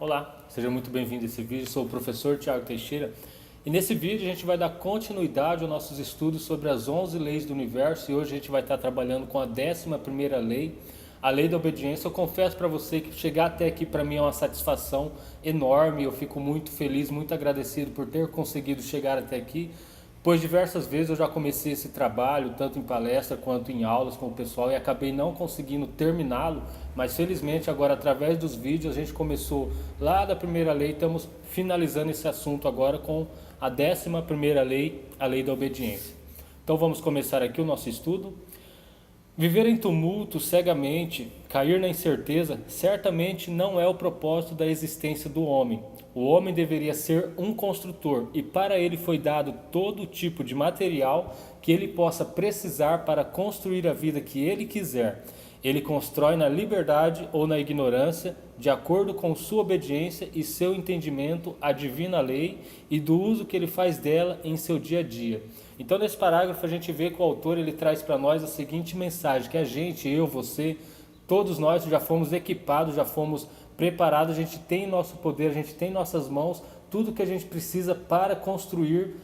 Olá, seja muito bem-vindo a esse vídeo. Sou o professor Tiago Teixeira e nesse vídeo a gente vai dar continuidade aos nossos estudos sobre as 11 leis do universo e hoje a gente vai estar trabalhando com a 11ª lei, a lei da obediência. Eu confesso para você que chegar até aqui para mim é uma satisfação enorme. Eu fico muito feliz, muito agradecido por ter conseguido chegar até aqui, pois diversas vezes eu já comecei esse trabalho, tanto em palestra quanto em aulas com o pessoal, e acabei não conseguindo terminá-lo, mas felizmente agora através dos vídeos a gente começou lá da primeira lei, estamos finalizando esse assunto agora com a 11ª lei, a lei da obediência. Então vamos começar aqui o nosso estudo. Viver em tumulto cegamente, cair na incerteza, certamente não é o propósito da existência do homem. O homem deveria ser um construtor e para ele foi dado todo tipo de material que ele possa precisar para construir a vida que ele quiser. Ele constrói na liberdade ou na ignorância, de acordo com sua obediência e seu entendimento à divina lei e do uso que ele faz dela em seu dia a dia. Então nesse parágrafo a gente vê que o autor ele traz para nós a seguinte mensagem, que a gente, eu, você, todos nós já fomos equipados, já fomos preparados, a gente tem nosso poder, a gente tem em nossas mãos tudo que a gente precisa para construir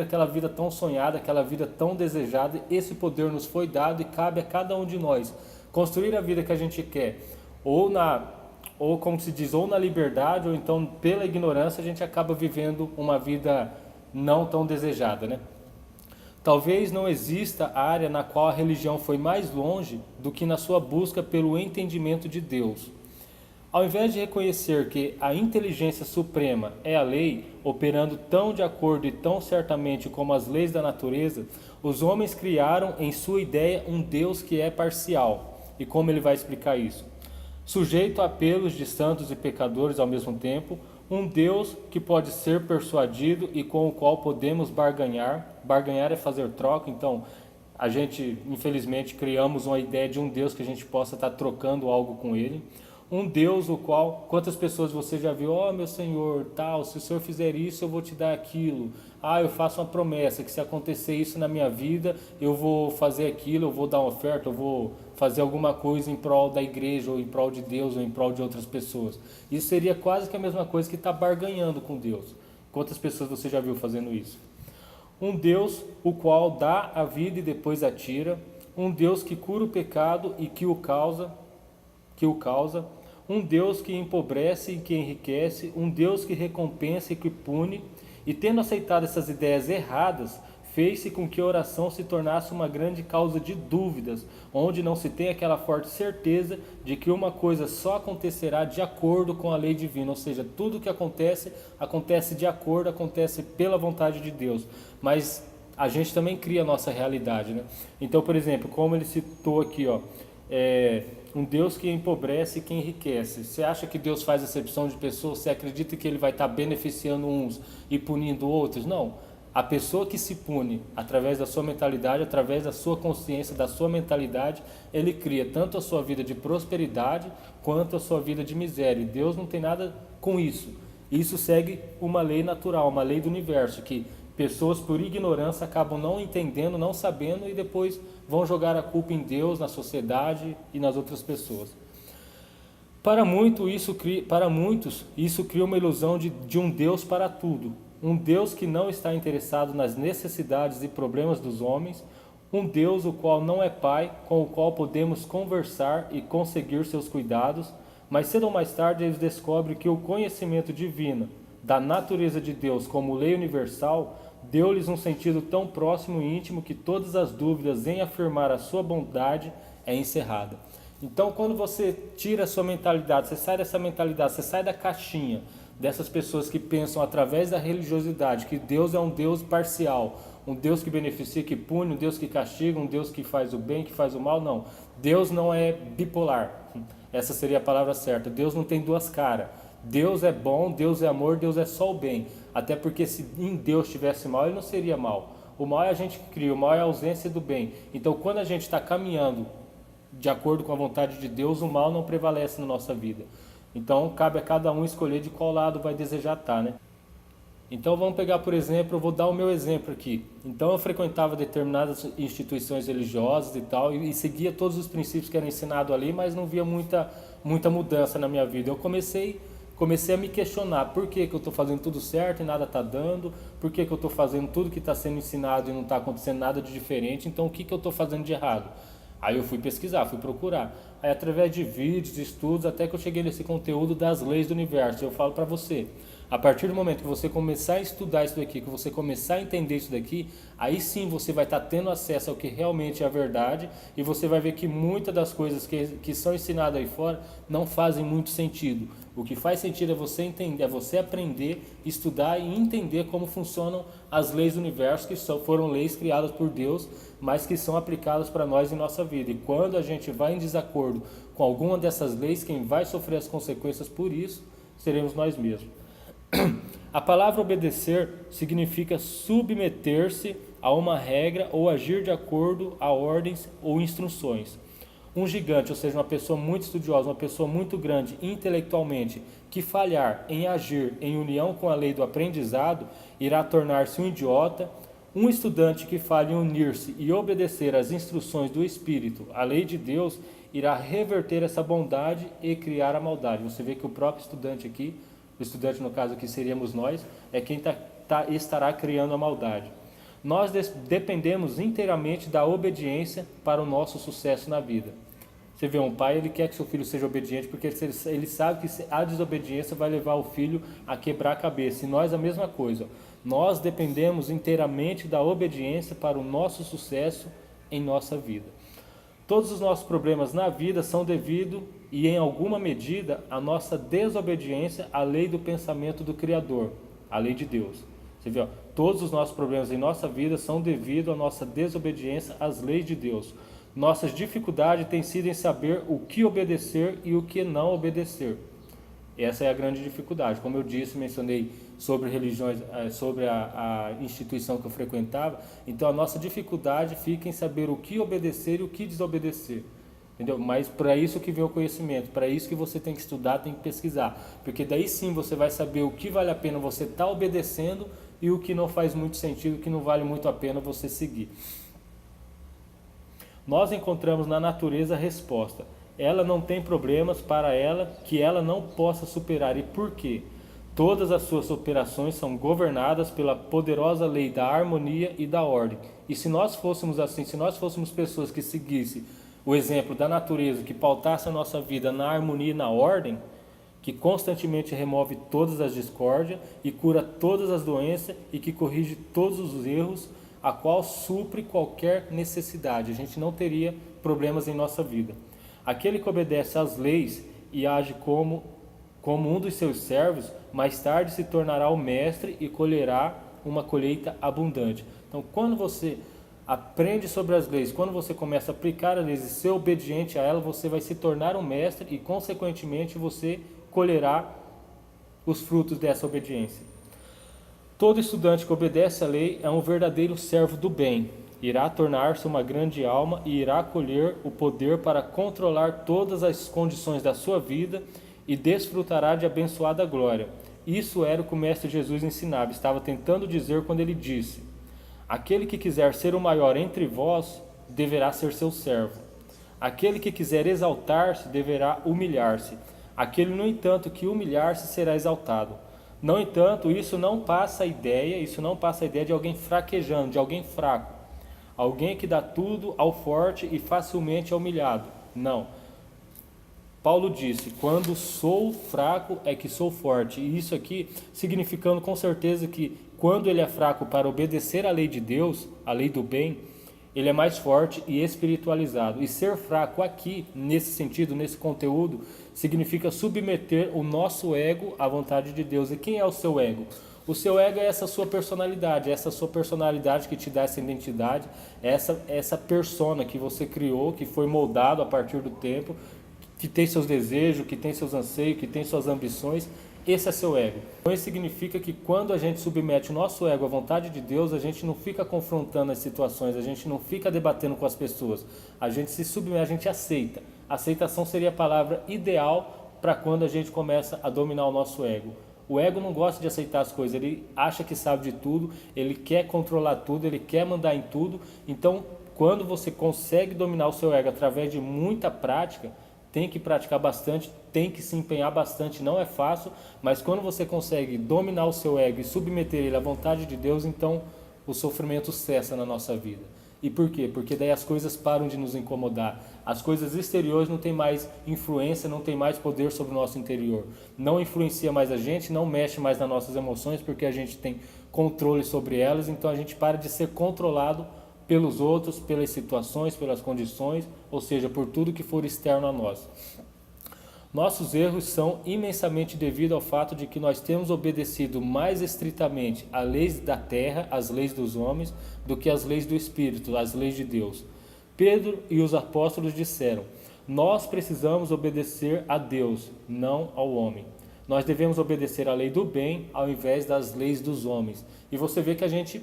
aquela vida tão sonhada, aquela vida tão desejada. Esse poder nos foi dado e cabe a cada um de nós construir a vida que a gente quer, ou como se diz, ou na liberdade, ou então pela ignorância a gente acaba vivendo uma vida não tão desejada, né? Talvez não exista área na qual a religião foi mais longe do que na sua busca pelo entendimento de Deus. Ao invés de reconhecer que a inteligência suprema é a lei, operando tão de acordo e tão certamente como as leis da natureza, os homens criaram em sua ideia um Deus que é parcial. E como ele vai explicar isso? Sujeito a apelos de santos e pecadores ao mesmo tempo, um Deus que pode ser persuadido e com o qual podemos barganhar. Barganhar é fazer troca, então a gente infelizmente criamos uma ideia de um Deus que a gente possa estar trocando algo com ele. Um Deus o qual, quantas pessoas você já viu, meu Senhor, tal, se o Senhor fizer isso eu vou te dar aquilo. Eu faço uma promessa que se acontecer isso na minha vida, eu vou fazer aquilo, eu vou dar uma oferta, eu vou fazer alguma coisa em prol da igreja, ou em prol de Deus, ou em prol de outras pessoas. Isso seria quase que a mesma coisa que estar barganhando com Deus. Quantas pessoas você já viu fazendo isso? Um Deus o qual dá a vida e depois a tira, um Deus que cura o pecado e que o causa, um Deus que empobrece e que enriquece, um Deus que recompensa e que pune, e tendo aceitado essas ideias erradas, fez-se com que a oração se tornasse uma grande causa de dúvidas, onde não se tem aquela forte certeza de que uma coisa só acontecerá de acordo com a lei divina, ou seja, tudo que acontece, acontece de acordo, acontece pela vontade de Deus, mas a gente também cria a nossa realidade, né? Então, por exemplo, como ele citou aqui, um Deus que empobrece e que enriquece. Você acha que Deus faz acepção de pessoas? Você acredita que ele vai estar beneficiando uns e punindo outros? Não. A pessoa que se pune através da sua mentalidade, através da sua consciência, da sua mentalidade, ele cria tanto a sua vida de prosperidade quanto a sua vida de miséria. E Deus não tem nada com isso. Isso segue uma lei natural, uma lei do universo, que pessoas por ignorância acabam não entendendo, não sabendo e depois vão jogar a culpa em Deus, na sociedade e nas outras pessoas. Para muitos, isso cria uma ilusão de um Deus para tudo. Um Deus que não está interessado nas necessidades e problemas dos homens. Um Deus o qual não é Pai, com o qual podemos conversar e conseguir seus cuidados. Mas cedo ou mais tarde eles descobrem que o conhecimento divino da natureza de Deus como lei universal deu-lhes um sentido tão próximo e íntimo que todas as dúvidas em afirmar a sua bondade é encerrada. Então, quando você tira a sua mentalidade, você sai dessa mentalidade, você sai da caixinha dessas pessoas que pensam através da religiosidade que Deus é um Deus parcial, um Deus que beneficia, que pune, um Deus que castiga, um Deus que faz o bem, que faz o mal. Não, Deus não é bipolar, essa seria a palavra certa. Deus não tem duas caras. Deus é bom, Deus é amor, Deus é só o bem. Até porque se em Deus tivesse mal, ele não seria mal. O mal é a gente que cria, o mal é a ausência do bem. Então quando a gente está caminhando de acordo com a vontade de Deus, o mal não prevalece na nossa vida. Então cabe a cada um escolher de qual lado vai desejar estar, né? Então vamos pegar, por exemplo, eu vou dar o meu exemplo aqui. Então eu frequentava determinadas instituições religiosas e tal, e seguia todos os princípios que eram ensinados ali, mas não via muita mudança na minha vida. Eu comecei comecei a me questionar por que eu estou fazendo tudo certo e nada está dando, por que eu estou fazendo tudo que está sendo ensinado e não está acontecendo nada de diferente, então o que eu estou fazendo de errado? Aí eu fui pesquisar, fui procurar. Aí através de vídeos, de estudos, até que eu cheguei nesse conteúdo das leis do universo. Eu falo para você, a partir do momento que você começar a estudar isso daqui, que você começar a entender isso daqui, aí sim você vai estar tendo acesso ao que realmente é a verdade e você vai ver que muitas das coisas que são ensinadas aí fora não fazem muito sentido. O que faz sentido é você entender, é você aprender, estudar e entender como funcionam as leis do universo, que foram leis criadas por Deus, mas que são aplicadas para nós em nossa vida. E quando a gente vai em desacordo com alguma dessas leis, quem vai sofrer as consequências por isso seremos nós mesmos. A palavra obedecer significa submeter-se a uma regra ou agir de acordo a ordens ou instruções. Um gigante, ou seja, uma pessoa muito estudiosa, uma pessoa muito grande intelectualmente, que falhar em agir em união com a lei do aprendizado, irá tornar-se um idiota. Um estudante que falha em unir-se e obedecer às instruções do Espírito, a lei de Deus, irá reverter essa bondade e criar a maldade. Você vê que o próprio estudante aqui, o estudante no caso aqui seríamos nós, é quem estará criando a maldade. Nós dependemos inteiramente da obediência para o nosso sucesso na vida. Você vê, um pai, ele quer que seu filho seja obediente porque ele sabe que a desobediência vai levar o filho a quebrar a cabeça. E nós a mesma coisa. Nós dependemos inteiramente da obediência para o nosso sucesso em nossa vida. Todos os nossos problemas na vida são devido, e em alguma medida, à nossa desobediência à lei do pensamento do Criador, a lei de Deus. Você vê, todos os nossos problemas em nossa vida são devido à nossa desobediência às leis de Deus. Nossas dificuldades têm sido em saber o que obedecer e o que não obedecer. Essa é a grande dificuldade. Como eu disse, mencionei sobre religiões, sobre a instituição que eu frequentava. Então a nossa dificuldade fica em saber o que obedecer e o que desobedecer. Entendeu? Mas para isso que vem o conhecimento, para isso que você tem que estudar, tem que pesquisar. Porque daí sim você vai saber o que vale a pena você estar obedecendo e o que não faz muito sentido, o que não vale muito a pena você seguir. Nós encontramos na natureza a resposta. Ela não tem problemas para ela que ela não possa superar. E por quê? Todas as suas operações são governadas pela poderosa lei da harmonia e da ordem. E se nós fôssemos assim, se nós fôssemos pessoas que seguissem o exemplo da natureza, que pautasse a nossa vida na harmonia e na ordem, que constantemente remove todas as discórdias e cura todas as doenças e que corrige todos os erros, a qual supre qualquer necessidade. A gente não teria problemas em nossa vida. Aquele que obedece às leis e age como um dos seus servos, mais tarde se tornará o mestre e colherá uma colheita abundante. Então, quando você aprende sobre as leis, quando você começa a aplicar as leis e ser obediente a elas, você vai se tornar um mestre e, consequentemente, você colherá os frutos dessa obediência. Todo estudante que obedece à lei é um verdadeiro servo do bem. Irá tornar-se uma grande alma e irá colher o poder para controlar todas as condições da sua vida e desfrutará de abençoada glória. Isso era o que o Mestre Jesus ensinava, estava tentando dizer quando ele disse: aquele que quiser ser o maior entre vós, deverá ser seu servo. Aquele que quiser exaltar-se, deverá humilhar-se. Aquele, no entanto, que humilhar-se, será exaltado. No entanto, isso não passa a ideia de alguém fraquejando, de alguém fraco. Alguém que dá tudo ao forte e facilmente é humilhado. Não. Paulo disse, quando sou fraco é que sou forte. E isso aqui significando com certeza que quando ele é fraco para obedecer à lei de Deus, a lei do bem, ele é mais forte e espiritualizado. E ser fraco aqui, nesse sentido, nesse conteúdo, significa submeter o nosso ego à vontade de Deus. E quem é o seu ego? O seu ego é essa sua personalidade que te dá essa identidade, essa persona que você criou, que foi moldado a partir do tempo, que tem seus desejos, que tem seus anseios, que tem suas ambições. Esse é seu ego. Então isso significa que quando a gente submete o nosso ego à vontade de Deus, a gente não fica confrontando as situações, a gente não fica debatendo com as pessoas, a gente se submete, a gente aceita. Aceitação seria a palavra ideal para quando a gente começa a dominar o nosso ego. O ego não gosta de aceitar as coisas, ele acha que sabe de tudo, ele quer controlar tudo, ele quer mandar em tudo. Então, quando você consegue dominar o seu ego através de muita prática, tem que praticar bastante, tem que se empenhar bastante, não é fácil, mas quando você consegue dominar o seu ego e submeter ele à vontade de Deus, então o sofrimento cessa na nossa vida. E por quê? Porque daí as coisas param de nos incomodar. As coisas exteriores não têm mais influência, não têm mais poder sobre o nosso interior. Não influencia mais a gente, não mexe mais nas nossas emoções, porque a gente tem controle sobre elas, então a gente para de ser controlado pelos outros, pelas situações, pelas condições, ou seja, por tudo que for externo a nós. Nossos erros são imensamente devido ao fato de que nós temos obedecido mais estritamente às leis da terra, às leis dos homens, do que às leis do Espírito, às leis de Deus. Pedro e os apóstolos disseram: nós precisamos obedecer a Deus, não ao homem. Nós devemos obedecer à lei do bem ao invés das leis dos homens. E você vê que a gente,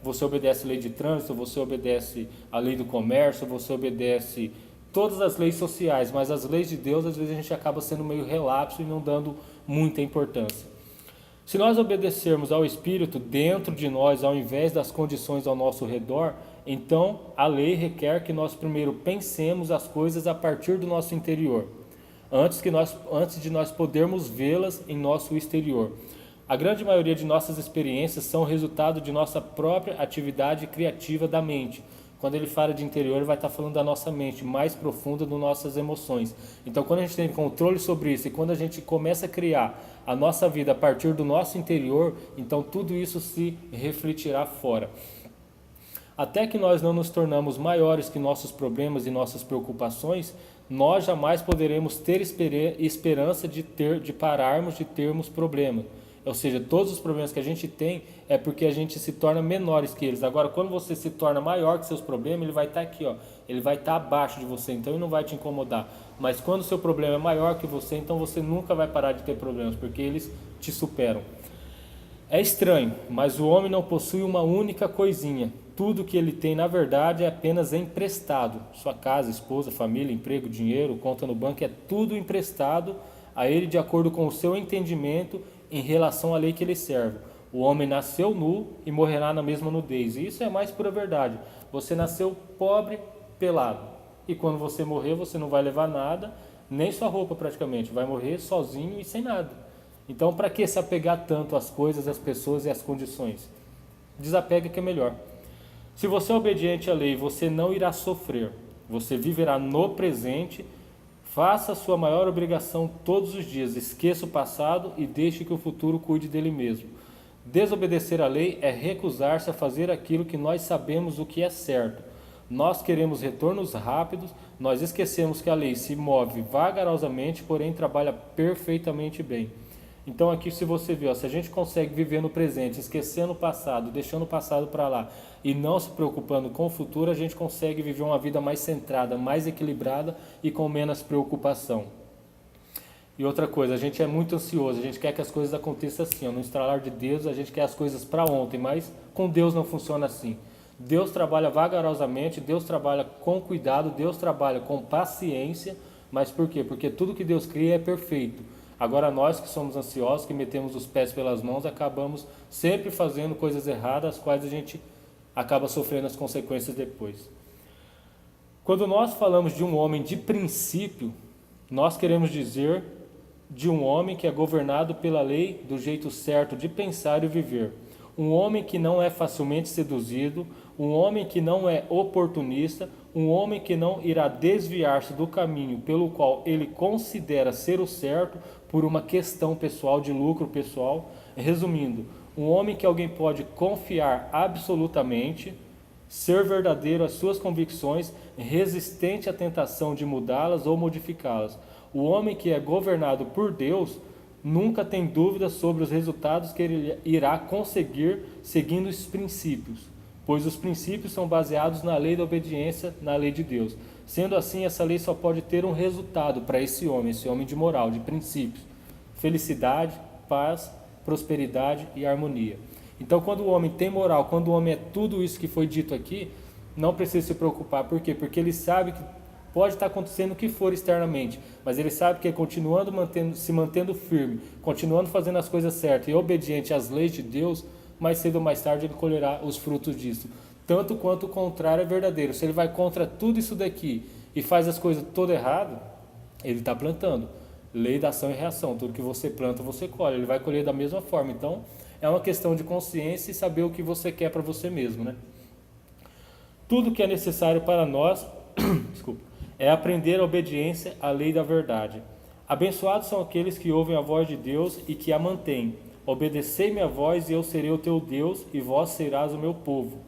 você obedece a lei de trânsito, você obedece a lei do comércio, você obedece todas as leis sociais, mas as leis de Deus, às vezes a gente acaba sendo meio relapso e não dando muita importância. Se nós obedecermos ao Espírito dentro de nós, ao invés das condições ao nosso redor, então a lei requer que nós primeiro pensemos as coisas a partir do nosso interior, antes de nós podermos vê-las em nosso exterior. A grande maioria de nossas experiências são resultado de nossa própria atividade criativa da mente. Quando ele fala de interior, ele vai estar falando da nossa mente, mais profunda, das nossas emoções. Então, quando a gente tem controle sobre isso e quando a gente começa a criar a nossa vida a partir do nosso interior, então tudo isso se refletirá fora. Até que nós não nos tornamos maiores que nossos problemas e nossas preocupações, nós jamais poderemos ter esperança de pararmos de termos problemas. Ou seja, todos os problemas que a gente tem é porque a gente se torna menores que eles. Agora, quando você se torna maior que seus problemas, ele vai estar aqui, ele vai estar abaixo de você, então ele não vai te incomodar. Mas quando o seu problema é maior que você, então você nunca vai parar de ter problemas, porque eles te superam. É estranho, mas o homem não possui uma única coisinha. Tudo que ele tem, na verdade, é apenas emprestado. Sua casa, esposa, família, emprego, dinheiro, conta no banco, é tudo emprestado a ele de acordo com o seu entendimento em relação à lei que ele serve. O homem nasceu nu e morrerá na mesma nudez. E isso é mais pura verdade. Você nasceu pobre, pelado. E quando você morrer, você não vai levar nada, nem sua roupa praticamente. Vai morrer sozinho e sem nada. Então, para que se apegar tanto às coisas, às pessoas e às condições? Desapega que é melhor. Se você é obediente à lei, você não irá sofrer. Você viverá no presente. Faça a sua maior obrigação todos os dias, esqueça o passado e deixe que o futuro cuide dele mesmo. Desobedecer à lei é recusar-se a fazer aquilo que nós sabemos o que é certo. Nós queremos retornos rápidos, nós esquecemos que a lei se move vagarosamente, porém trabalha perfeitamente bem. Então aqui se você vê, se a gente consegue viver no presente, esquecendo o passado, deixando o passado para lá e não se preocupando com o futuro, a gente consegue viver uma vida mais centrada, mais equilibrada e com menos preocupação. E outra coisa, a gente é muito ansioso, a gente quer que as coisas aconteçam assim, no estralar de Deus, a gente quer as coisas para ontem, mas com Deus não funciona assim. Deus trabalha vagarosamente, Deus trabalha com cuidado, Deus trabalha com paciência, mas por quê? Porque tudo que Deus cria é perfeito. Agora nós que somos ansiosos, que metemos os pés pelas mãos, acabamos sempre fazendo coisas erradas, as quais a gente acaba sofrendo as consequências depois. Quando nós falamos de um homem de princípio, nós queremos dizer de um homem que é governado pela lei do jeito certo de pensar e viver. Um homem que não é facilmente seduzido, um homem que não é oportunista, um homem que não irá desviar-se do caminho pelo qual ele considera ser o certo por uma questão pessoal, de lucro pessoal. Resumindo, um homem que alguém pode confiar absolutamente, ser verdadeiro às suas convicções, resistente à tentação de mudá-las ou modificá-las. O homem que é governado por Deus nunca tem dúvidas sobre os resultados que ele irá conseguir seguindo os princípios, pois os princípios são baseados na lei da obediência, na lei de Deus. Sendo assim, essa lei só pode ter um resultado para esse homem de moral, de princípios: felicidade, paz, prosperidade e harmonia. Então, quando o homem tem moral, quando o homem é tudo isso que foi dito aqui, não precisa se preocupar. Por quê? Porque ele sabe que pode estar acontecendo o que for externamente, mas ele sabe que se mantendo firme, continuando fazendo as coisas certas e obediente às leis de Deus, mais cedo ou mais tarde ele colherá os frutos disso. Tanto quanto o contrário é verdadeiro. Se ele vai contra tudo isso daqui e faz as coisas todo errado, Ele está plantando. Lei da ação e reação. Tudo que você planta, você colhe. Ele vai colher da mesma forma. Então, é uma questão de consciência e saber o que você quer para você mesmo, né? Tudo que é necessário para nós desculpa, é aprender a obediência à lei da verdade. Abençoados são aqueles que ouvem a voz de Deus e que a mantêm. Obedecei-me a voz e eu serei o teu Deus e vós serás o meu povo.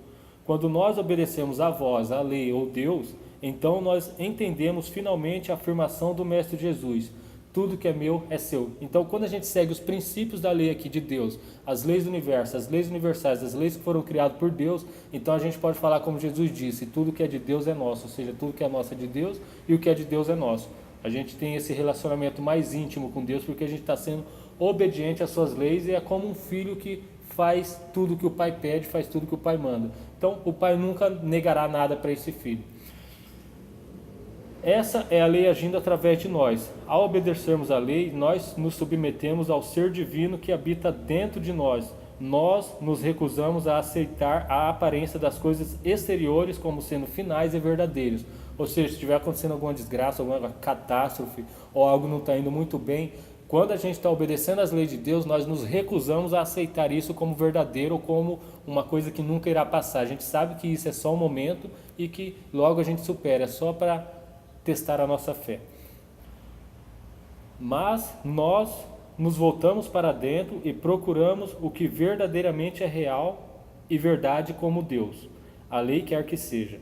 Quando nós obedecemos a voz, a lei ou Deus, então nós entendemos finalmente a afirmação do Mestre Jesus: tudo que é meu é seu. Então, quando a gente segue os princípios da lei aqui de Deus, as leis do universo, as leis universais, as leis que foram criadas por Deus, então a gente pode falar como Jesus disse: tudo que é de Deus é nosso, ou seja, tudo que é nosso é de Deus e o que é de Deus é nosso. A gente tem esse relacionamento mais íntimo com Deus porque a gente está sendo obediente às suas leis e é como um filho que faz tudo que o pai pede, faz tudo que o pai manda. Então, o pai nunca negará nada para esse filho. Essa é a lei agindo através de nós. Ao obedecermos à lei, nós nos submetemos ao ser divino que habita dentro de nós. Nós nos recusamos a aceitar a aparência das coisas exteriores como sendo finais e verdadeiras. Ou seja, se estiver acontecendo alguma desgraça, alguma catástrofe, ou algo não está indo muito bem, quando a gente está obedecendo às leis de Deus, nós nos recusamos a aceitar isso como verdadeiro ou como uma coisa que nunca irá passar. A gente sabe que isso é só um momento e que logo a gente supera, é só para testar a nossa fé. Mas nós nos voltamos para dentro e procuramos o que verdadeiramente é real e verdade como Deus, a lei quer que seja.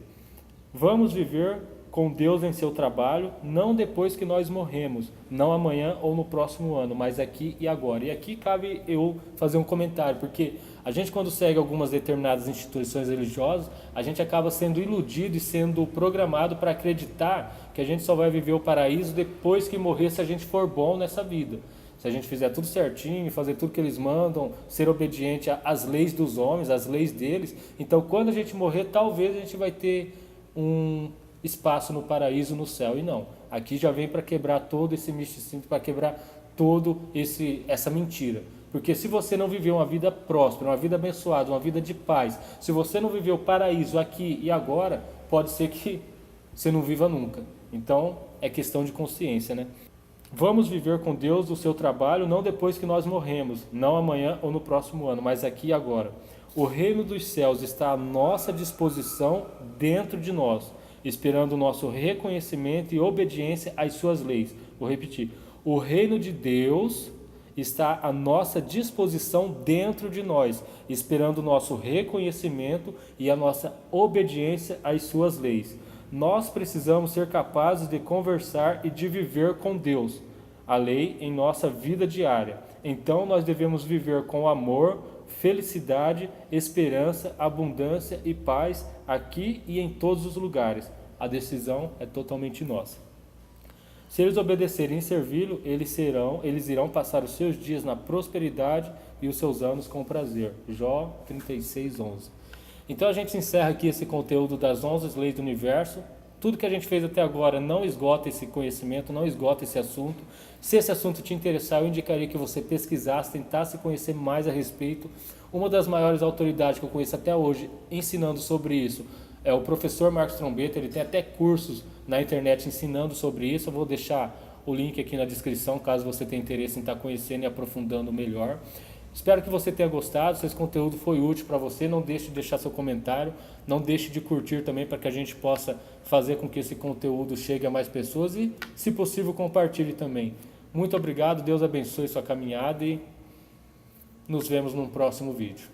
Vamos viver com Deus em seu trabalho, não depois que nós morremos, não amanhã ou no próximo ano, mas aqui e agora. E aqui cabe eu fazer um comentário, porque a gente, quando segue algumas determinadas instituições religiosas, a gente acaba sendo iludido e sendo programado para acreditar que a gente só vai viver o paraíso depois que morrer, se a gente for bom nessa vida. Se a gente fizer tudo certinho, fazer tudo que eles mandam, ser obediente às leis dos homens, às leis deles, então quando a gente morrer, talvez a gente vai ter um espaço no paraíso, no céu. E não, aqui já vem para quebrar todo esse misticismo, para quebrar todo essa mentira. Porque se você não viveu uma vida próspera, uma vida abençoada, uma vida de paz, se você não viveu o paraíso aqui e agora, pode ser que você não viva nunca. Então, é questão de consciência, né? Vamos viver com Deus o seu trabalho, não depois que nós morremos, não amanhã ou no próximo ano, mas aqui e agora. O reino dos céus está à nossa disposição dentro de nós, esperando o nosso reconhecimento e obediência às suas leis. Vou repetir. O reino de Deus está à nossa disposição dentro de nós, esperando o nosso reconhecimento e a nossa obediência às suas leis. Nós precisamos ser capazes de conversar e de viver com Deus, a lei, em nossa vida diária. Então nós devemos viver com amor, felicidade, esperança, abundância e paz aqui e em todos os lugares. A decisão é totalmente nossa. Se eles obedecerem e servi-lo, eles irão passar os seus dias na prosperidade e os seus anos com prazer. Jó 36:11. Então a gente encerra aqui esse conteúdo das 11 leis do universo. Tudo que a gente fez até agora não esgota esse conhecimento, não esgota esse assunto. Se esse assunto te interessar, eu indicaria que você pesquisasse, tentasse conhecer mais a respeito. Uma das maiores autoridades que eu conheço até hoje ensinando sobre isso é o professor Marcos Trombetta. Ele tem até cursos na internet ensinando sobre isso. Eu vou deixar o link aqui na descrição, caso você tenha interesse em estar conhecendo e aprofundando melhor. Espero que você tenha gostado, se esse conteúdo foi útil para você, não deixe de deixar seu comentário, não deixe de curtir também para que a gente possa fazer com que esse conteúdo chegue a mais pessoas e, se possível, compartilhe também. Muito obrigado, Deus abençoe sua caminhada e nos vemos num próximo vídeo.